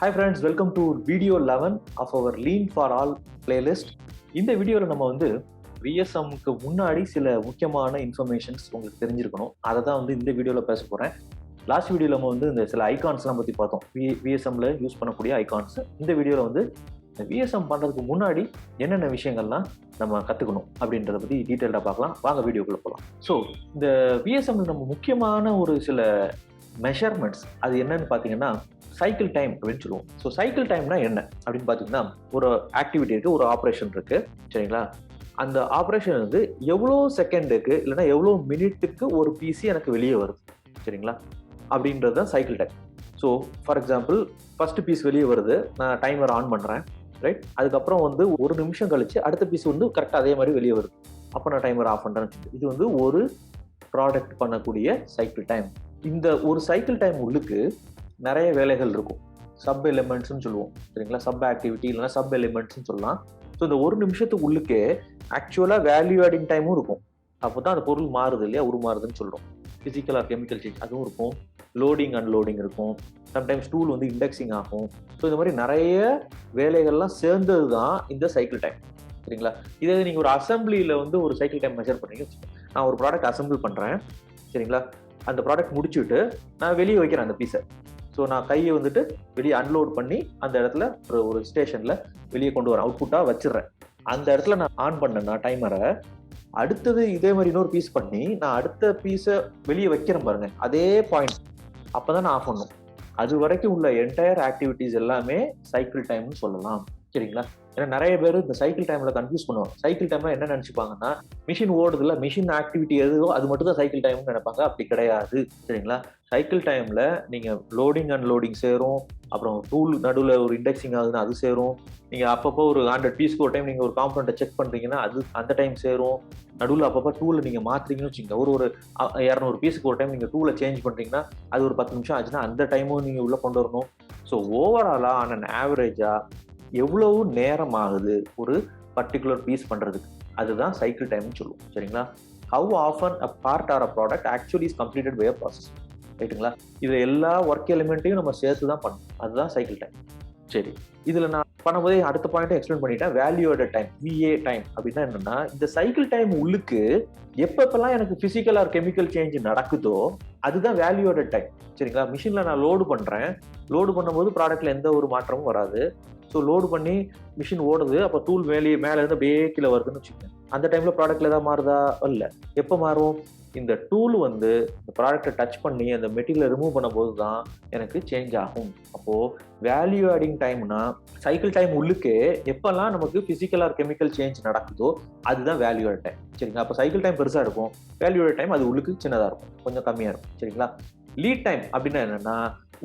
Hi friends, welcome to video 11 of our Lean for All playlist. இந்த வீடியோவில் நம்ம வந்து விஎஸ்எம்க்கு முன்னாடி சில முக்கியமான இன்ஃபர்மேஷன்ஸ் உங்களுக்கு தெரிஞ்சிருக்கணும். அதை தான் வந்து இந்த வீடியோவில் பேச போகிறேன். லாஸ்ட் வீடியோவில் நம்ம வந்து இந்த சில ஐகான்ஸ்லாம் பற்றி பார்த்தோம். விஎஸ்எம்ல யூஸ் பண்ணக்கூடிய ஐகான்ஸ். இந்த வீடியோவில் வந்து விஎஸ்எம் பண்ணுறதுக்கு முன்னாடி என்னென்ன விஷயங்கள்லாம் நம்ம கற்றுக்கணும் அப்படின்றத பற்றி டீட்டெயில்டாக பார்க்கலாம். வாங்க வீடியோக்குள்ளே போகலாம். ஸோ இந்த விஎஸ்எம்ல நம்ம முக்கியமான ஒரு சில மெஷர்மெண்ட்ஸ் அது என்னன்னு பார்த்தீங்கன்னா சைக்கிள் டைம் அப்படின்னு சொல்லுவோம். ஸோ சைக்கிள் டைம்னா என்ன அப்படின்னு பார்த்தீங்கன்னா, ஒரு ஆக்டிவிட்டி இருக்குது, ஒரு ஆப்ரேஷன் இருக்குது, சரிங்களா? அந்த ஆப்ரேஷன் வந்து எவ்வளோ செகண்டுக்கு இல்லைன்னா எவ்வளோ மினிட்டுக்கு ஒரு பிசி எனக்கு வெளியே வருது, சரிங்களா? அப்படின்றது தான் cycle time. So for example, first piece வெளியே வருது, நான் டைமர் ஆன் பண்ணுறேன், ரைட்? அதுக்கப்புறம் வந்து ஒரு நிமிஷம் கழிச்சு அடுத்த பீஸ் வந்து கரெக்டாக அதே மாதிரி வெளியே வருது. அப்போ நான் டைமர் ஆஃப் பண்ணுறேன்னு. இது வந்து ஒரு ப்ராடக்ட் பண்ணக்கூடிய சைக்கிள் டைம். இந்த ஒரு சைக்கிள் டைம் உள்ளுக்கு நிறைய வேலைகள் இருக்கும். சப் எலிமெண்ட்ஸ்ன்னு சொல்லுவோம், சரிங்களா? சப் ஆக்டிவிட்டி இல்லைன்னா சப் எலிமெண்ட்ஸ்ன்னு சொல்லலாம். ஸோ இந்த ஒரு நிமிஷத்துக்கு உள்ளுக்கே ஆக்சுவலாக வேல்யூ ஆடிங் டைமும் இருக்கும். அப்போ தான் அந்த பொருள் மாறுது இல்லையா, உருமாறுதுன்னு சொல்கிறோம். ஃபிசிக்கல் ஆர் கெமிக்கல் சேஞ்ச் அதுவும் இருக்கும். லோடிங் அன்லோடிங் இருக்கும். சம்டைம்ஸ் டூல் வந்து இண்டெக்ஸிங் ஆகும். ஸோ இந்த மாதிரி நிறைய வேலைகள்லாம் சேர்ந்தது தான் இந்த சைக்கிள் டைம், சரிங்களா? இதே நீங்கள் ஒரு அசம்பிளியில் வந்து ஒரு சைக்கிள் டைம் மெஷர் பண்ணீங்க. நான் ஒரு ப்ராடக்ட் அசம்பிள் பண்ணுறேன், சரிங்களா? அந்த ப்ராடக்ட் முடிச்சுட்டு நான் வெளியே வைக்கிறேன் அந்த பீஸை. ஸோ நான் கையை வந்துட்டு வெளியே அன்லோட் பண்ணி அந்த இடத்துல ஒரு ஸ்டேஷனில் வெளியே கொண்டு வரேன், அவுட்புட்டாக வச்சிடுறேன். அந்த இடத்துல நான் ஆன் பண்ணேன்னா டைமரை, அடுத்தது இதே மாதிரி இன்னொரு பீஸ் பண்ணி நான் அடுத்த பீஸை வெளியே வைக்கிறேன் பாருங்க, அதே பாயிண்ட் அப்போ தான் நான் ஆஃப் பண்ணணும். அது வரைக்கும் உள்ள என்டையர் ஆக்டிவிட்டிஸ் எல்லாமே சைக்கிள் டைம்னு சொல்லலாம், சரிங்களா? ஏன்னா நிறைய பேர் இந்த சைக்கிள் டைம்ல கன்ஃபியூஸ் பண்ணுவாங்க. சைக்கிள் டைம்ல என்ன நினைச்சுப்பாங்கன்னா, மிஷின் ஓடுதுல, மிஷின் ஆக்டிவிட்டி எதுவோ அது மட்டும் தான் சைக்கிள் டைம்னு நினைப்பாங்க. அப்படி கிடையாது, சரிங்களா? சைக்கிள் டைம்ல நீங்க லோடிங் அன்லோடிங் சேரும், அப்புறம் டூல் நடுவில் ஒரு இண்டெக்ஸிங் ஆகுதுன்னா அது சேரும். நீங்க அப்பப்போ ஒரு 100 பீஸ்க்கு ஒரு டைம் நீங்க ஒரு காம்பனண்ட்டை செக் பண்றீங்கன்னா அது அந்த டைம் சேரும். நடுவில் அப்பப்போ டூலை நீங்க மாத்துறீங்கன்னு வச்சுக்கோங்க, ஒரு 200 பீஸுக்கு ஒரு டைம் நீங்க டூலை சேஞ்ச் பண்றீங்கன்னா அது ஒரு 10 நிமிஷம் ஆச்சுன்னா அந்த டைமும் நீங்க உள்ள கொண்டு வரணும். ஸோ ஓவராலா ஆன் ஆவரேஜா எவ்வளவு நேரம் ஆகுது ஒரு பர்டிகுலர் பீஸ் பண்றதுக்கு, அதுதான் சைக்கிள் டைம்னு சொல்லுவோம், சரிங்களா? How often a part or a product actually is completed by a process, ரைட்டுங்களா? இது எல்லா ஒர்க் எலிமெண்ட்டையும் நம்ம சேர்த்து தான் பண்ணணும், அதுதான் சைக்கிள் டைம். சரி, இதுல நான் பண்ணும்போதே அடுத்த பாயிண்ட்டை எக்ஸ்பிளைன் பண்ணிட்டேன். வேல்யூட டைம், விஏ டைம் அப்படின்னா என்னன்னா, இந்த சைக்கிள் டைம் உள்ளுக்கு எப்பப்பெல்லாம் எனக்கு பிசிக்கல் ஆர் கெமிக்கல் சேஞ்ச் நடக்குதோ அதுதான் வேல்யூட டைம், சரிங்களா? மிஷின்ல நான் லோடு பண்றேன், லோடு பண்ணும்போது ப்ராடக்ட்ல எந்த ஒரு மாற்றமும் வராது. ஸோ லோடு பண்ணி மிஷின் ஓடுது, அப்போ டூல் மேலே இருந்து அப்படியே கீழே வருதுன்னு வச்சுக்கோங்க. அந்த டைம்ல ப்ராடக்ட்ல ஏதாவது மாறுதா? இல்லை. எப்போ மாறும்? இந்த டூல் வந்து இந்த ப்ராடக்டை டச் பண்ணி அந்த மெட்டீரியலை ரிமூவ் பண்ணும்போது தான் எனக்கு சேஞ்ச் ஆகும். அப்போ வேல்யூ ஆடிங் டைம்னா சைக்கிள் டைம் உள்ளுக்கே எப்பெல்லாம் நமக்கு பிசிக்கல் ஆர் கெமிக்கல் சேஞ்ச் நடக்குதோ அதுதான் வேல்யூ ஆட் டைம், சரிங்களா? அப்போ சைக்கிள் டைம் பெருசா இருக்கும், வேல்யூ ஆட் டைம் அது உள்ளுக்கு சின்னதா இருக்கும், கொஞ்சம் கம்மியா இருக்கும், சரிங்களா? லீட் டைம் அப்படின்னா என்னன்னா,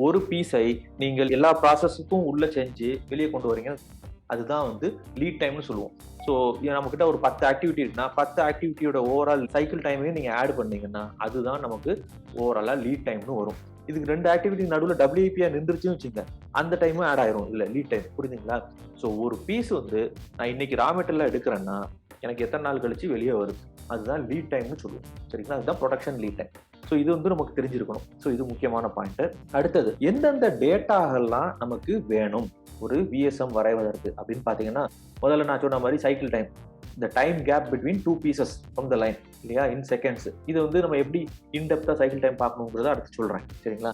ஒரு பீஸை நீங்கள் எல்லா ப்ராசஸுக்கும் உள்ள செஞ்சு வெளியே கொண்டு வரீங்க, அதுதான் வந்து லீட் டைம்னு சொல்லுவோம். ஸோ நம்ம கிட்ட ஒரு 10 ஆக்டிவிட்டி இருக்குன்னா 10 ஆக்டிவிட்டியோட ஓவரால் சைக்கிள் டைமையும் நீங்க ஆட் பண்ணீங்கன்னா அதுதான் நமக்கு ஓவராலா லீட் டைம்னு வரும். இதுக்கு 2 ஆக்டிவிட்டி நடுவில் டபிள்யூபியா நின்றுச்சுன்னு வச்சுங்க, அந்த டைமும் ஆட் ஆயிரும், இல்லை லீட் டைம், புரியுதுங்களா? ஸோ ஒரு பீஸ் வந்து நான் இன்னைக்கு ரா மெட்டீரியல் எடுக்கிறேன்னா எனக்கு எத்தனை நாள் கழிச்சு வெளியே வருது, அதுதான் லீட் டைம்னு சொல்லுவோம், சரிங்களா? அதுதான் ப்ரொடக்ஷன் லீட் டைம். ஸோ இது வந்து நமக்கு தெரிஞ்சிருக்கணும். ஸோ இது முக்கியமான பாயிண்ட். அடுத்தது, எந்தெந்த டேட்டாகள்லாம் நமக்கு வேணும் ஒரு விஎஸ்எம் வரைவதற்கு அப்படின்னு பார்த்தீங்கன்னா, முதல்ல நான் சொன்ன மாதிரி சைக்கிள் டைம், இந்த time gap between 2 pieces from the line, இல்லையா, இன் செகண்ட்ஸ். இது வந்து நம்ம எப்படி இன்டெப்தா சைக்கிள் டைம் பார்க்கணுங்கிறத அடுத்து சொல்றேன், சரிங்களா?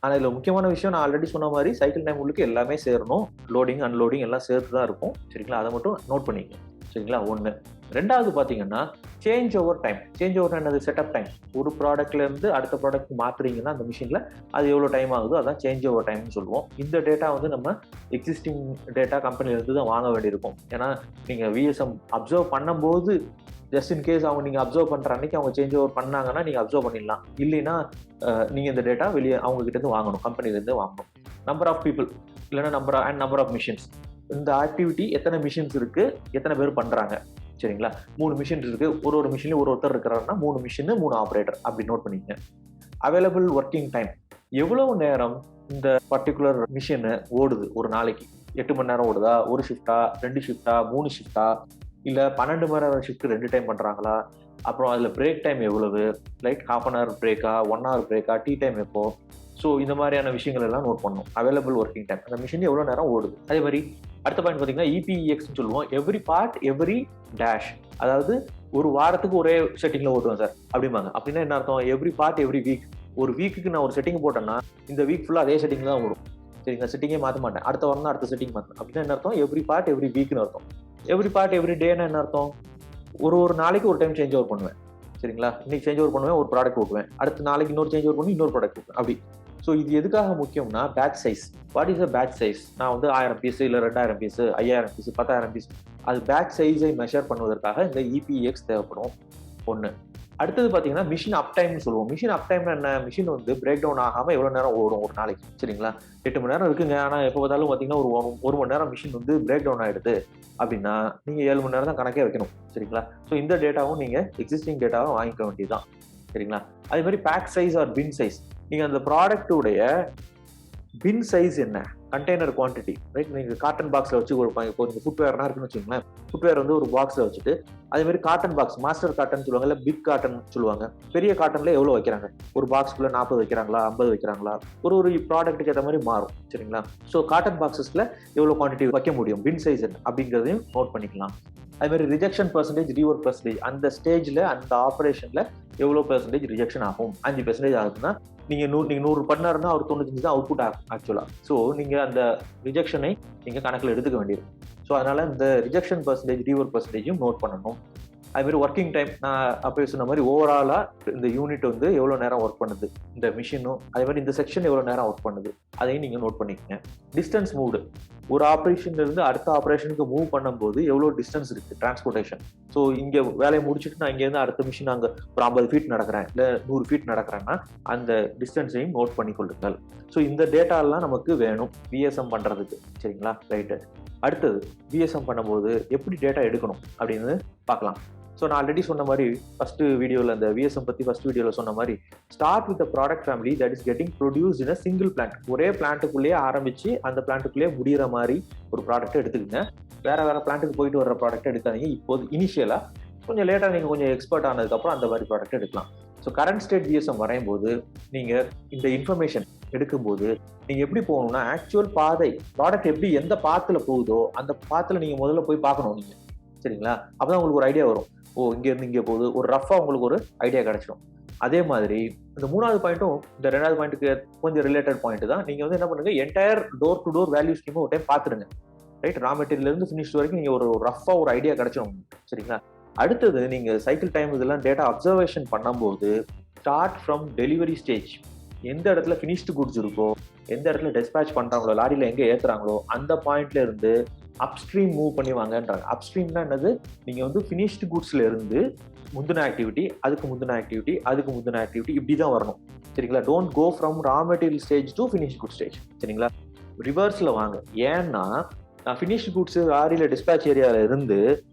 ஆனால் இதில் முக்கியமான விஷயம், நான் ஆல்ரெடி சொன்ன மாதிரி சைக்கிள் டைம் உள்ளுக்கு எல்லாமே சேரணும், லோடிங் அன்லோடிங் எல்லாம் சேர்த்து தான் இருக்கும், சரிங்களா? அதை மட்டும் நோட் பண்ணிக்கங்க, சரிங்களா? ஒன்று. ரெண்டாவது பார்த்தீங்கன்னா change over time. Change over என்னது? Setup time. ஒரு ப்ராடக்ட்ல இருந்து அடுத்த ப்ராடக்ட் மாத்துறீங்கன்னா அந்த மிஷின்ல அது எவ்வளோ டைம் ஆகுதோ அதான் சேஞ்ச் ஓவர் டைம்னு சொல்லுவோம். இந்த டேட்டா வந்து நம்ம எக்ஸிஸ்டிங் டேட்டா கம்பெனில இருந்து தான் வாங்க வேண்டியிருக்கும். ஏன்னா நீங்க விஎஸ்எம் அப்சர்வ் பண்ணும்போது ஜஸ்ட் இன் கேஸ் அவங்க அப்சர்வ் பண்ற அன்னைக்கு அவங்க சேஞ்ச் ஓவர் பண்ணாங்கன்னா நீங்க அப்சர்வ் பண்ணிடலாம். இல்லைன்னா நீங்க இந்த டேட்டா வெளியே அவங்க கிட்ட இருந்து வாங்கணும், கம்பெனில இருந்து வாங்கணும். நம்பர் ஆஃப் பீப்புள் இல்லைன்னா நம்பர் ஆஃப் மிஷின்ஸ். இந்த ஆக்டிவிட்டி எத்தனை மிஷின்ஸ் இருக்கு, எத்தனை பேர் பண்றாங்க, சரிங்களா? 3 மிஷின் இருக்கு, ஒரு மிஷின்ல ஒருத்தர் இருக்கிறாருன்னா 3 மிஷின் 3 ஆப்ரேட்டர் அப்படி நோட் பண்ணிக்கங்க. அவைலபிள் ஒர்க்கிங் டைம், எவ்வளவு நேரம் இந்த பர்டிகுலர் மிஷின் ஓடுது ஒரு நாளைக்கு? 8 மணி நேரம் ஓடுதா, ஒரு ஷிஃப்டா, 2 ஷிஃப்டா, 3 ஷிஃப்டா, இல்ல 12 மணி நேரம் ஷிஃப்ட் 2 டைம் பண்றாங்களா? அப்புறம் அதுல பிரேக் டைம் எவ்வளவு, லைக் ½ அன் ஹவர் பிரேக்கா, 1 ஹவர் பிரேக்கா, டீ டைம் எப்போ? ஸோ இந்த மாதிரியான விஷயங்கள் எல்லாம் நோட் பண்ணணும். அவைலபிள் ஒர்க்கிங் டைம், அந்த மிஷின் எவ்வளோ நேரம் ஓடுது. அதே மாதிரி அடுத்த பாயிண்ட் பார்த்தீங்கன்னா இபிஇஎக்ஸ்ன்னு சொல்லுவோம், எவ்ரி பார்ட் எவ்ரி டேஷ். அதாவது ஒரு வாரத்துக்கு ஒரே செட்டிங்ல ஓட்டுவேன் சார் அப்படிம்பாங்க. அப்படின்னா என்ன அர்த்தம்? Every part every week. ஒரு வீக்குக்கு நான் ஒரு செட்டிங் போட்டேன்னா இந்த வீக் ஃபுல்லாக அதே செட்டிங் தான் ஓடும். சரிங்களா, செட்டிங்கே மாற்ற மாட்டேன். அடுத்த வாரம் தான் அடுத்த செட்டிங் மாற்றேன். அப்படின்னா என்ன அர்த்தம்? எவ்ரி பார்ட் எவ்ரி வீக்னு அர்த்தம். எவ்ரி பார்ட் எவ்ரி டேன்னு என்ன அர்த்தம்? ஒரு நாளைக்கு ஒரு டைம் சேஞ்ச் ஓவர் பண்ணுவேன். சரிங்களா, இன்னைக்கு சேஞ்ச் ஓவர் பண்ணுவேன், ஒரு ப்ராடக்ட் ஓட்டுவேன். அடுத்த நாளைக்கு இன்னொரு சேஞ்ச் ஓவர் பண்ணி இன்னொரு ப்ராடக்ட் ஓட்டுவேன். அப்படி. ஸோ இது எதுக்காக முக்கியம்னா batch size. What is a batch size? நான் வந்து 1000 பீஸ் இல்லை 2000 பீஸ் 5000 பீஸ் 10000 பீஸ், அது பேட்ச் சைஸை மெஷர் பண்ணுவதற்காக இந்த இபிஎக்ஸ் தேவைப்படும். ஒன்று. அடுத்தது பார்த்தீங்கன்னா மிஷின் அப் டைம்னு சொல்லுவோம். மிஷின் அப் டைம்னா என்ன? மிஷின் வந்து பிரேக் டவுன் ஆகாமல் எவ்வளோ நேரம் ஓடும் ஒரு நாளைக்கு. சரிங்களா, 8 மணி நேரம் இருக்குங்க. ஆனால் எப்போ பார்த்தாலும் பார்த்தீங்கன்னா ஒரு மணி நேரம் மிஷின் வந்து பிரேக் டவுன் ஆகிடுது அப்படின்னா நீங்கள் 7 மணி நேரம் தான் கணக்கே வைக்கணும். சரிங்களா, ஸோ இந்த டேட்டாவும் நீங்கள் எக்ஸிஸ்டிங் டேட்டாவை வாங்கிக்க வேண்டியதுதான். சரிங்களா, அதே மாதிரி பேக் சைஸ் ஆர் பின் சைஸ். நீங்கள் அந்த ப்ராடக்ட்டுடைய பின் சைஸ் என்ன, கண்டெய்னர் குவான்டிட்டி, ரைட்? நீங்கள் காட்டன் பாக்ஸில் வச்சு கொடுப்பாங்க. இப்போ நீங்கள் ஃபுட்வேர்னா இருக்குன்னு வச்சுக்கோங்களேன், ஃபுட்வேர் வந்து ஒரு பாக்ஸில் வச்சுட்டு அதே மாதிரி காட்டன் பாக்ஸ், மாஸ்டர் காட்டன் சொல்லுவாங்க, இல்லை பிக் காட்டன் சொல்லுவாங்க. பெரிய காட்டன்ல எவ்வளோ வைக்கிறாங்க? ஒரு பாக்ஸ்க்குள்ள 40 வைக்கிறாங்களா, 50 வைக்கிறாங்களா? ஒரு ப்ராடக்ட்டுக்கு ஏற்ற மாதிரி மாறும். சரிங்களா, ஸோ காட்டன் பாக்ஸஸ்ல எவ்வளோ குவான்டிட்டி வைக்க முடியும், பின் சைஸ் என்ன அப்படிங்கிறதையும் நோட் பண்ணிக்கலாம். அதே மாதிரி ரிஜெக்ஷன் பர்சன்டேஜ், ரீவொர்க் பர்சன்டேஜ், அந்த ஸ்டேஜ்ல அந்த ஆப்ரேஷன்ல எவ்வளோ பெர்சன்டேஜ் ரிஜெக்ஷன் ஆகும். 5% ஆகுதுன்னா நீங்கள் 100 பண்ணாருன்னா அவர் 95 தான் அவுட்புட் ஆகும் ஆக்சுவலாக. ஸோ நீங்கள் அந்த ரிஜெக்ஷனை நீங்கள் கணக்கில் எடுத்துக்க வேண்டியது. ஸோ அதனால இந்த ரிஜெக்ஷன் பர்சன்டேஜ், ரீவொர்க் பர்சன்டேஜும் நோட் பண்ணணும். அதுமாதிரி ஒர்க்கிங் டைம், நான் அப்போ சொன்ன மாதிரி ஓவராலாக இந்த யூனிட் வந்து எவ்வளோ நேரம் ஒர்க் பண்ணுது, இந்த மிஷினும் அதே மாதிரி இந்த செக்ஷன் எவ்வளோ நேரம் ஒர்க் பண்ணுது, அதையும் நீங்கள் நோட் பண்ணிக்கங்க. டிஸ்டன்ஸ் மூவ்டு, ஒரு ஆப்ரேஷன்ல இருந்து அடுத்த ஆப்ரேஷனுக்கு மூவ் பண்ணும்போது எவ்வளோ டிஸ்டன்ஸ் இருக்குது, டிரான்ஸ்போர்ட்டேஷன். ஸோ இங்கே வேலையை முடிச்சுட்டு நான் இங்கேருந்து அடுத்த மிஷின் அங்கே ஒரு 50 ஃபீட் நடக்கிறேன், இல்லை 100 ஃபீட் நடக்கிறேன்னா அந்த டிஸ்டன்ஸையும் நோட் பண்ணி கொள்ளுங்கள். ஸோ இந்த டேட்டாலாம் நமக்கு வேணும் விஎஸ்எம் பண்ணுறதுக்கு. சரிங்களா, ரைட்டு. அடுத்தது விஎஸ்எம் பண்ணும்போது எப்படி டேட்டா எடுக்கணும் அப்படின்னு பார்க்கலாம். ஸோ நான் ஆல்ரெடி சொன்ன மாதிரி ஃபர்ஸ்ட் வீடியோவில், அந்த விஎஸ்எம் பற்றி ஃபர்ஸ்ட் வீடியோவில் சொன்ன மாதிரி, start with product family that is getting produce in a single plant. ஒரே பிளான்ட்டுக்குள்ளேயே ஆரம்பிச்சு அந்த பிளான்ட்டுக்குள்ளேயே முடிகிற மாதிரி ஒரு ப்ராடக்ட் எடுத்துக்கங்க. வேற பிளான்ட்டுக்கு போயிட்டு வர ப்ராடக்ட் எடுக்காதீங்க. இப்போது இனிஷியலாக கொஞ்சம் லேட்டாக நீங்கள் கொஞ்சம் எக்ஸ்பர்ட் ஆனதுக்கப்புறம் அந்த மாதிரி ப்ராடக்ட் எடுக்கலாம். ஸோ கரண்ட் ஸ்டேட் விஎஸ்எம் வரையும் போது நீங்கள் இந்த இன்ஃபர்மேஷன் எடுக்கும்போது நீங்கள் எப்படி போகணும்னா, ஆக்சுவல் பாதை ப்ராடக்ட் எப்படி எந்த பாத்தில் போகுதோ அந்த பாத்தில் நீங்கள் முதல்ல போய் பார்க்கணும் நீங்கள். சரிங்களா, அப்போதான் உங்களுக்கு ஒரு ஐடியா வரும். ஓ, இங்கேருந்து இங்கே போகுது, ஒரு ரஃபாக உங்களுக்கு ஒரு ஐடியா கிடைச்சிடும். அதே மாதிரி இந்த 3வது பாயிண்ட்டும் இந்த 2வது பாயிண்ட்டுக்கு கொஞ்சம் ரிலேட்டட் பாயிண்ட் தான். நீங்கள் வந்து என்ன பண்ணுங்க, entire door to door value ஸ்கீமை ஒரு டைம் பார்த்துருங்க. ரைட், ரா மெட்டீரியல்லேருந்து ஃபினிஷ் வரைக்கும் நீங்கள் ஒரு ரஃபாக ஒரு ஐடியா கிடைச்சிடும். சரிங்களா, அடுத்தது நீங்கள் சைக்கிள் டைம் இதெல்லாம் டேட்டா அப்சர்வேஷன் பண்ணும்போது ஸ்டார்ட் ஃப்ரம் டெலிவரி ஸ்டேஜ். எந்த இடத்துல ஃபினிஷ்டு குட்ஸ் இருக்கோ, எந்த இடத்துல டிஸ்பேச் பண்ணுறாங்களோ, லாரியில் எங்கே ஏற்றுறாங்களோ அந்த பாயிண்ட்ல இருந்து அப்ஸ்ட்ரீம் மூவ் பண்ணி வாங்கன்றாங்க. அப்ஸ்ட்ரீம்னா என்னது? நீங்கள் வந்து ஃபினிஷ்டு குட்ஸ்ல இருந்து முந்தின ஆக்டிவிட்டி, அதுக்கு முந்தின ஆக்டிவிட்டி, அதுக்கு முந்தின ஆக்டிவிட்டி, இப்படி தான் வரணும். சரிங்களா, don't go from raw material stage to finish good stage. சரிங்களா, ரிவர்ஸில் வாங்க. ஏன்னா நான் ஃபினிஷ்டு குட்ஸ் லாரியில் டிஸ்பேச் ஏரியாவில் இருந்து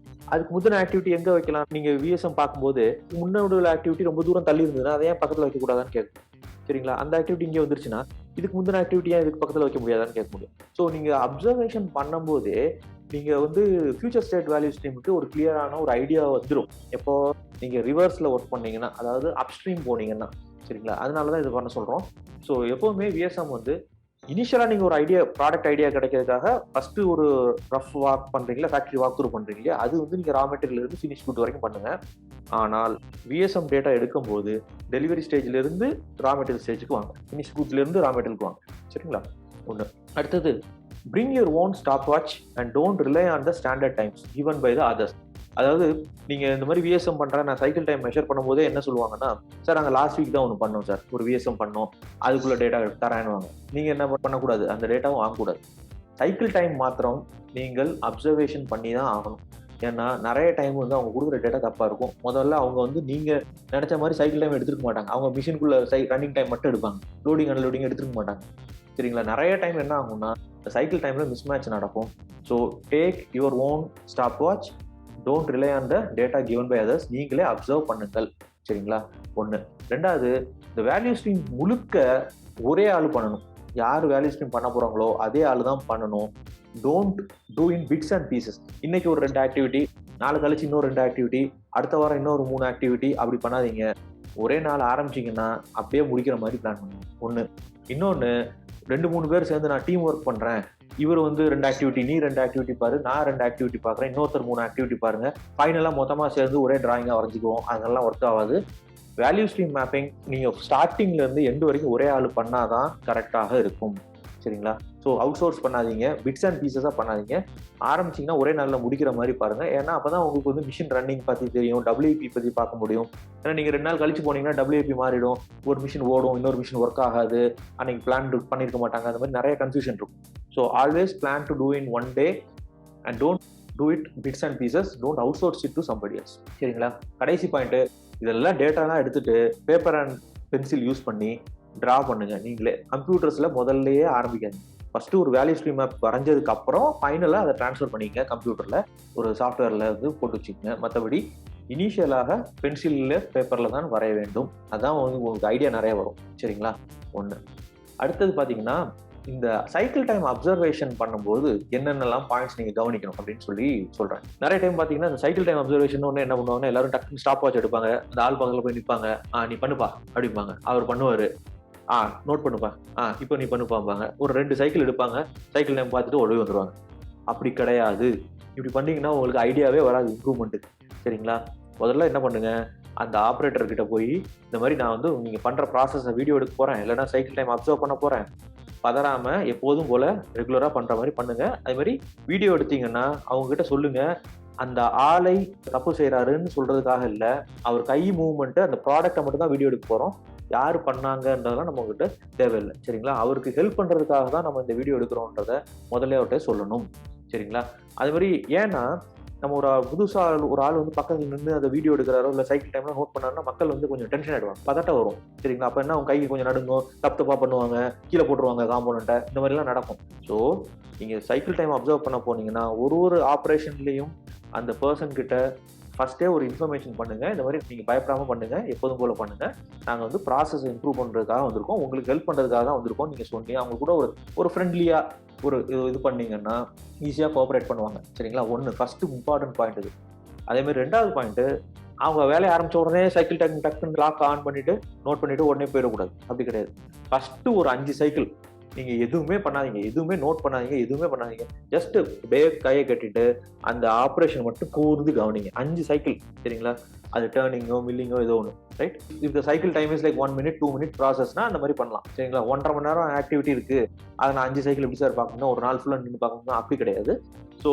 அதுக்கு முந்தின ஆக்டிவிட்டி எங்கே வைக்கலாம்? நீங்கள் விஎஸ்எம் பார்க்கும்போது முன்னோட ஆக்டிவிட்டி ரொம்ப தூரம் தள்ளி இருந்ததுன்னா அதை ஏன் பக்கத்தில் வைக்கக்கூடாதான்னு கேட்கும். சரிங்களா, அந்த ஆக்டிவிட்டி இங்கே வந்துருச்சுன்னா இதுக்கு முந்தின ஆக்டிவிட்டியாக இதுக்கு பக்கத்தில் வைக்க முடியாதான்னு கேட்க முடியும். ஸோ நீங்கள் அப்சர்வேஷன் பண்ணும்போதே நீங்கள் வந்து ஃபியூச்சர் ஸ்டேட் வேல்யூ ஸ்ட்ரீமுக்கு ஒரு கிளியரான ஒரு ஐடியா வந்துடும். எப்போ நீங்கள் ரிவர்ஸில் ஒர்க் பண்ணீங்கன்னா, அதாவது அப்ஸ்ட்ரீம் போனீங்கன்னா. சரிங்களா, அதனால தான் இது பண்ண சொல்கிறோம். ஸோ எப்போவுமே விஎஸ்எம் வந்து இனிஷியலாக நீங்கள் ஒரு ஐடியா, ப்ராடக்ட் ஐடியா கிடைக்கிறதுக்காக ஃபஸ்ட்டு ஒரு ரஃப் வாக் பண்ணுறீங்களா, ஃபேக்ட்ரி வாக் த்ரூ பண்ணுறீங்களா, அது வந்து நீங்கள் ரா மெட்டீரியல்லேருந்து ஃபினிஷ் குட் வரைக்கும் பண்ணுங்கள். ஆனால் விஎஸ்எம் டேட்டா எடுக்கும்போது டெலிவரி ஸ்டேஜ்லேருந்து ரா மெட்டீரியல் ஸ்டேஜுக்கு வாங்க, ஃபினிஷ் குட்ஸ்லேருந்து ரா மெட்டீரியலுக்கு வாங்க. சரிங்களா, ஒன்று. அடுத்தது, bring your own stopwatch and don't rely on the standard times given by the others. அதாவது நீங்கள் இந்த மாதிரி விஎஸ்எம் பண்ணுறேன், நான் சைக்கிள் டைம் மெஷர் பண்ணும்போதே என்ன சொல்லுவாங்கன்னா, சார் நாங்கள் லாஸ்ட் வீக் தான் ஒன்று பண்ணோம் சார், ஒரு விஎஸ்எம் பண்ணோம், அதுக்குள்ளே டேட்டா தரேன்னுவாங்க. நீங்கள் என்ன பண்ணக்கூடாது, அந்த டேட்டாவும் வாங்கக்கூடாது. சைக்கிள் டைம் மாத்திரம் நீங்கள் அப்சர்வேஷன் பண்ணி தான் ஆகணும். ஏன்னா நிறைய டைம் வந்து அவங்க கொடுக்குற டேட்டா தப்பாக இருக்கும். முதல்ல அவங்க வந்து நீங்கள் நினச்ச மாதிரி சைக்கிள் டைம் எடுத்துருக்க மாட்டாங்க. அவங்க மிஷினுக்குள்ள ரன்னிங் டைம் மட்டும் எடுப்பாங்க, லோடிங் அன்லோடிங் எடுத்துருக்க மாட்டாங்க. சரிங்களா, நிறைய டைம் என்ன ஆகும்னா சைக்கிள் டைமில் மிஸ்மேட்ச் நடக்கும். So take your own stop watch, don't rely on the data given by others. நீங்களே அப்சர்வ் பண்ணுங்கள். சரிங்களா, ஒன்று. ரெண்டாவது, இந்த வேல்யூ ஸ்ட்ரீம் முழுக்க ஒரே ஆள் பண்ணணும். யார் வேல்யூ ஸ்ட்ரீம் பண்ண போகிறாங்களோ அதே ஆள் தான் பண்ணணும். Don't do in bits and pieces. இன்னைக்கு ஒரு 2 ஆக்டிவிட்டி, நாளை கழிச்சு இன்னொரு 2 ஆக்டிவிட்டி, அடுத்த வாரம் இன்னொரு 3 ஆக்டிவிட்டி, அப்படி பண்ணாதீங்க. ஒரே நாள் ஆரம்பிச்சிங்கன்னா அப்படியே முடிக்கிற மாதிரி பிளான் பண்ணுங்க. ஒன்று. இன்னொன்று 2-3 பேர் சேர்ந்து நான் டீம் ஒர்க் பண்ணுறேன், இவர் வந்து 2 ஆக்டிவிட்டி, நீ 2 ஆக்டிவிட்டி பாரு, நான் 2 ஆக்டிவிட்டி பார்க்குறேன், இன்னொருத்தர் 3 ஆக்டிவிட்டி பாருங்க, ஃபைனலாக மொத்தமாக சேர்ந்து ஒரே டிராயிங்காக வரைஞ்சிக்குவோம், அதெல்லாம் ஒர்க் ஆகாது. வேல்யூ ஸ்ட்ரீம் மேப்பிங் நீங்கள் ஸ்டார்டிங்லேருந்து எண்டு வரைக்கும் ஒரே ஆள் பண்ணாதான் கரெக்டாக இருக்கும். சரிங்களா? ஸோ அவுட் சோர்ஸ் பண்ணாதீங்க, பிட்ஸ் அண்ட் பீசஸாக பண்ணாதீங்க. ஆரம்பிச்சிங்கன்னா ஒரே நாளில் முடிக்கிற மாதிரி பாருங்கள். ஏன்னா அப்போ தான் உங்களுக்கு வந்து மிஷின் ரன்னிங் பற்றி தெரியும், WIP பற்றி பார்க்க முடியும். ஏன்னா நீங்கள் 2 நாள் கழிச்சு போனீங்கன்னா WIP மாறிடும், ஒரு மிஷின் ஓடும், இன்னொரு மிஷின் ஒர்க் ஆகாது, அன்னைக்கு பிளான் பண்ணியிருக்க மாட்டாங்க, அந்த மாதிரி நிறைய கன்ஃபியூஷன் இருக்கும். So always plan to do in one day and don't do it bits and pieces, don't outsource it to somebody else. சரிங்களா? கடைசி பாயிண்ட்டு, இதெல்லாம் டேட்டாலாம் எடுத்துட்டு பேப்பர் அண்ட் பென்சில் யூஸ் பண்ணி ட்ரா பண்ணுங்க. நீங்களே கம்ப்யூட்டர்ஸில் முதல்லையே ஆரம்பிக்காதீங்க. ஃபஸ்ட்டு ஒரு வேல்யூ ஸ்ட்ரீம் மேப் வரைஞ்சதுக்கு அப்புறம் ஃபைனலாக அதை ட்ரான்ஸ்ஃபர் பண்ணிங்க கம்ப்யூட்டரில், ஒரு சாஃப்ட்வேரில் வந்து போட்டு வச்சுக்கோங்க. மற்றபடி இனிஷியலாக பென்சிலில் பேப்பரில் தான் வரைய வேண்டும். அதான் வந்து உங்களுக்கு ஐடியா நிறைய வரும். சரிங்களா? ஒன்று. அடுத்தது பார்த்தீங்கன்னா, இந்த சைக்கிள் டைம் அப்சர்வேஷன் பண்ணும்போது என்னென்னலாம் பாயிண்ட்ஸ் நீங்கள் கவனிக்கணும் அப்படின்னு சொல்லி சொல்கிறேன். நிறைய டைம் பார்த்தீங்கன்னா இந்த சைக்கிள் டைம் அப்சர்வேஷன் ஒன்று என்ன பண்ணுவாங்கன்னா, எல்லாரும் டக்குன்னு ஸ்டாப் வாட்ச் எடுப்பாங்க, அந்த ஆள் பக்கத்தில் போய் நிற்பாங்க, நீ பண்ணுப்பா அப்படிம்பாங்க, அவர் பண்ணுவார், நோட் பண்ணுப்பா, இப்போ நீ பண்ணுப்பாம்பாங்க. ஒரு 2 சைக்கிள் எடுப்பாங்க, சைக்கிள் டைம் பார்த்துட்டு உடனே வந்துடுவாங்க. அப்படி கிடையாது. இப்படி பண்ணிங்கன்னா உங்களுக்கு ஐடியாவே வராது இம்ப்ரூவ்மெண்ட்டுக்கு. சரிங்களா? முதல்ல என்ன பண்ணுங்க, அந்த ஆப்ரேட்டர் கிட்ட போய் இந்த மாதிரி நான் வந்து நீங்கள் பண்ணுற ப்ராசஸை வீடியோ எடுக்க போகிறேன், இல்லைனா சைக்கிள் டைம் அப்சர்வ் பண்ண போகிறேன், பதறாமல் எப்போதும் போல் ரெகுலராக பண்ணுற மாதிரி பண்ணுங்கள். அது மாதிரி வீடியோ எடுத்தீங்கன்னா அவங்ககிட்ட சொல்லுங்கள், அந்த ஆளை தப்பு செய்கிறாருன்னு சொல்கிறதுக்காக இல்லை, அவர் கை மூவ்மெண்ட்டு, அந்த ப்ராடக்டை மட்டும் தான் வீடியோ எடுக்க போகிறோம், யார் பண்ணாங்கன்றதெல்லாம் நம்ம கிட்ட தேவையில்லை. சரிங்களா? அவருக்கு ஹெல்ப் பண்ணுறதுக்காக தான் நம்ம இந்த வீடியோ எடுக்கிறோன்றத முதல்ல அவர்கிட்ட சொல்லணும். சரிங்களா? அது மாதிரி ஏன்னா நம்ம ஒரு புதுசாக ஒரு ஆள் வந்து பக்கத்தில் நின்று அந்த வீடியோ எடுக்கிறாரோ இல்லை சைக்கிள் டைம்லாம் நோட் பண்ணாருன்னா மக்கள் வந்து கொஞ்சம் டென்ஷன் ஆகிடுவாங்க, பதட்டம் வரும். சரிங்களா? அப்போ என்ன, அவங்க கைக்கு கொஞ்சம் நடுங்கும், தப்பாக பண்ணுவாங்க, கீழே போட்டுருவாங்க காம்பவுண்ட்டை, இந்த மாதிரிலாம் நடக்கும். ஸோ நீங்கள் சைக்கிள் டைம் அப்சர்வ் பண்ண போனீங்கன்னா ஒரு ஆப்ரேஷன்லேயும் அந்த பர்சன் கிட்ட ஃபஸ்ட்டே ஒரு இன்ஃபர்மேஷன் பண்ணுங்கள், இந்த மாதிரி நீங்கள் பயப்படாமல் பண்ணுங்கள், எப்போதும் போல் பண்ணுங்கள், நாங்கள் வந்து ப்ராசஸ் இம்ப்ரூவ் பண்ணுறதுக்காக வந்திருக்கோம், உங்களுக்கு ஹெல்ப் பண்ணுறதுக்காக தான் வந்திருக்கோம் நீங்கள் சொன்னீங்க. அவங்க கூட ஒரு ஃப்ரெண்ட்லியாக ஒரு இது பண்ணிங்கன்னா ஈஸியாக கோஆப்ரேட் பண்ணுவாங்க. சரிங்களா? ஃபஸ்ட்டு இம்பார்ட்டன்ட் பாயிண்ட் இது. அதேமாதிரி 2வது பாயிண்ட்டு, அவங்க வேலையை ஆரம்பித்த உடனே சைக்கிள் டக்குன்னு லாக் ஆன் பண்ணிவிட்டு நோட் பண்ணிவிட்டு உடனே போயிடக்கூடாது. அப்படி கிடையாது. ஃபஸ்ட்டு ஒரு 5 சைக்கிள் நீங்கள் எதுவுமே பண்ணாதீங்க, எதுவுமே நோட் பண்ணாதீங்க, எதுவுமே பண்ணாதீங்க. ஜஸ்ட் அப்படியே கையை கட்டிட்டு அந்த ஆப்ரேஷன் மட்டும் கூர்ந்து கவனிங்க. 5 சைக்கிள். சரிங்களா? அது டேர்னிங்கோ மில்லிங்கோ ஏதோ ஒன்று, right? If the cycle time is like 1 minute 2 minute ப்ராசஸ்னா அந்த மாதிரி பண்ணலாம். சரிங்களா? 1.5 மணி நேரம் ஆக்டிவிட்டி இருக்குது, அதை நான் 5 சைக்கிள் எப்படி சார் பார்க்கணும், ஒரு நாள் ஃபுல்லாக நின்று பார்க்கணும்னா அப்படி கிடையாது. So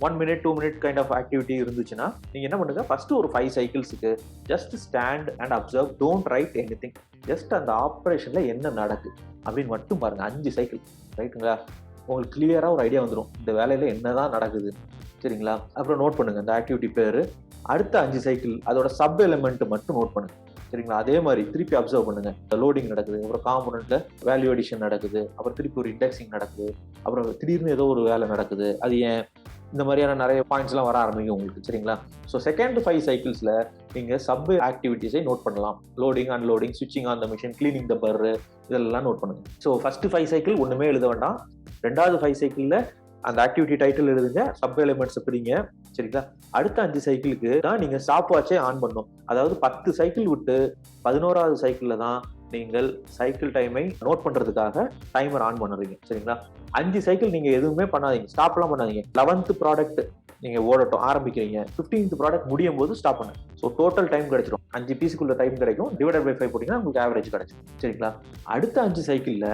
1 minute 2 minute kind of activity இருந்துச்சுன்னா நீங்கள் என்ன பண்ணுங்க, ஃபஸ்ட்டு ஒரு 5 சைக்கிள்ஸுக்கு just stand and observe, don't write anything. Just அந்த ஆப்ரேஷனில் என்ன நடக்குது அப்படின்னு மட்டும் பாருங்கள். 5 சைக்கிள், ரைட்டுங்களா? உங்களுக்கு கிளியராக ஒரு ஐடியா வந்துடும் இந்த வேலையில் என்ன தான் நடக்குது. சரிங்களா? அப்புறம் நோட் பண்ணுங்கள் இந்த ஆக்டிவிட்டி பேர். அடுத்த 5 சைக்கிள் அதோட சப் எலிமெண்ட் மட்டும் நோட் பண்ணுங்க. சரிங்களா? அதே மாதிரி திருப்பி அப்சர்வ் பண்ணுங்க. லோடிங் நடக்குது, அப்புறம் காம்பனண்ட்ல வேல்யூ அடிஷன் நடக்குது, அப்புறம் திருப்பி ஒரு இண்டெக்ஸிங் நடக்குது, அப்புறம் திடீர்னு ஏதோ ஒரு வேலை நடக்குது, அது ஏன், இந்த மாதிரியான நிறைய பாயிண்ட்ஸ்லாம் வர ஆரம்பிக்கும் உங்களுக்கு. சரிங்களா? ஸோ செகண்ட் 5 சைக்கிள்ஸில் நீங்கள் சப் ஆக்டிவிட்டிஸை நோட் பண்ணலாம். லோடிங், அன்லோடிங், ஸ்விட்சிங் on the machine, cleaning the per, இதெல்லாம் நோட் பண்ணுங்க. ஸோ ஃபஸ்ட்டு 5 சைக்கிள் ஒன்றுமே எழுத வேண்டாம். 2வது 5 சைக்கிளில் அந்த ஆக்டிவிட்டி டைட்டில் எழுதுங்க, சப் எலிமெண்ட்ஸ் பிடிங்க. சரிங்களா? அடுத்த 5 சைக்கிளுக்கு தான் நீங்கள் ஸ்டாப் வாட்சே ஆன் பண்ணணும். அதாவது 10 சைக்கிள் விட்டு 11வது சைக்கிளில் தான் நீங்கள் சைக்கிள் டைமை நோட் பண்ணுறதுக்காக டைமர் ஆன் பண்ணுறீங்க. சரிங்களா? 5 சைக்கிள் நீங்கள் எதுவுமே பண்ணாதீங்க, ஸ்டாப்லாம் பண்ணாதீங்க. 11th ப்ராடக்ட் நீங்கள் ஓடட்டும், ஆரம்பிக்கிறீங்க, 15th ப்ராடக்ட் முடியும் போது ஸ்டாப் பண்ணுங்க. ஸோ டோட்டல் டைம் கிடைச்சிடும், 5 பீஸுக்குள்ள டைம் கிடைக்கும், டிவைடட் பை 5 போட்டிங்கன்னா உங்களுக்கு ஆவரேஜ் கிடைச்சிடும். சரிங்களா? அடுத்த 5 சைக்கிளில்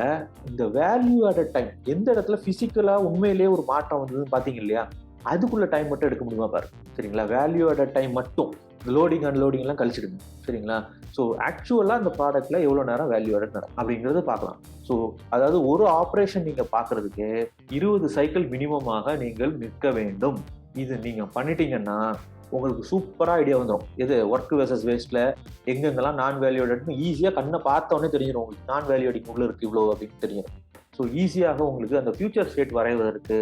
இந்த வேல்யூ ஆடட் டைம் எந்த இடத்துல ஃபிசிக்கலாக உண்மையிலேயே ஒரு மாற்றம் வந்ததுன்னு பார்த்தீங்க இல்லையா, அதுக்குள்ள டைம் மட்டும் எடுக்க முடியுமா பாரு. சரிங்களா? வேல்யூ ஆடட் டைம் மட்டும், லோடிங் அன்லோடிங் எல்லாம் கழிச்சிடுங்க. சரிங்களா? ஸோ ஆக்சுவலாக அந்த ப்ராடக்ட்ல எவ்வளோ நேரம் வேல்யூ ஆடட் நடக்கும் அப்படிங்கிறத பார்க்கலாம். ஸோ அதாவது ஒரு ஆப்ரேஷன் நீங்கள் பார்க்கறதுக்கு 20 சைக்கிள் மினிமமாக நீங்கள் நிற்க வேண்டும். இது நீங்கள் பண்ணிட்டீங்கன்னா உங்களுக்கு சூப்பராக ஐடியா வந்துடும். எது ஒர்க் வெர்சஸ் வேஸ்ட்டில் எங்கெங்கெல்லாம் நான் வேல்யூடட்னு ஈஸியாக கண்ணை பார்த்தோன்னே தெரிஞ்சிடும் உங்களுக்கு. நான் வேல்யூடிங் உள்ள இருக்குது இவ்வளோ அப்படின்னு தெரிஞ்சிடும். ஸோ ஈஸியாக உங்களுக்கு அந்த ஃபியூச்சர் ஸ்டேட் வரைவதற்கு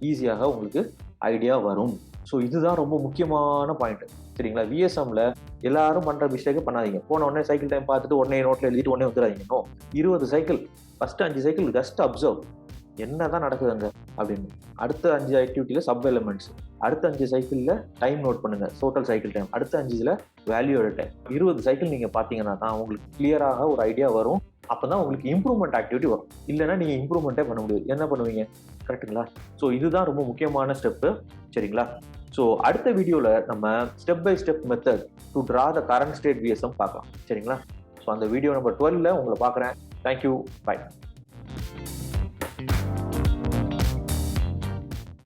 ஈஸியாக உங்களுக்கு ஐடியா வரும். ஸோ இதுதான் ரொம்ப முக்கியமான பாயிண்ட். சரிங்களா? விஎஸ்எம்ல எல்லாரும் பண்ணுற மிஸ்டேக்கை பண்ணாதீங்க. போன உடனே சைக்கிள் டைம் பார்த்துட்டு உடனே நோட்டில் எழுதிட்டு உடனே வந்துடாதீங்க. 20 cycle, first 5 cycle just observe, என்ன தான் நடக்குது அங்கே அப்படின்னு. அடுத்த 5 ஆக்டிவிட்டியில் சப் எலிமெண்ட்ஸ், அடுத்த 5 சைக்கிளில் டைம் நோட் பண்ணுங்க, டோட்டல் சைக்கிள் டைம், அடுத்த 5 வேல்யூ டைம். 20 சைக்கிள் நீங்கள் பார்த்தீங்கன்னா தான் உங்களுக்கு கிளியராக ஒரு ஐடியா வரும். அப்பதான் உங்களுக்கு இம்ப்ரூவ்மெண்ட் ஆக்டிவிட்டி வரும். இல்லைன்னா நீங்க இம்ப்ரூவ்மெண்ட்டே பண்ண முடியாது. என்ன பண்ணுவீங்க? கரெக்ட்டுங்களா? ஸோ இதுதான் ரொம்ப முக்கியமான ஸ்டெப்பு. சரிங்களா? ஸோ அடுத்த வீடியோல நம்ம step by step method to draw the current state VSM பார்க்கலாம். சரிங்களா? ஸோ அந்த வீடியோ நம்பர் 12ல உங்களை பார்க்குறேன். தேங்க்யூ. பை.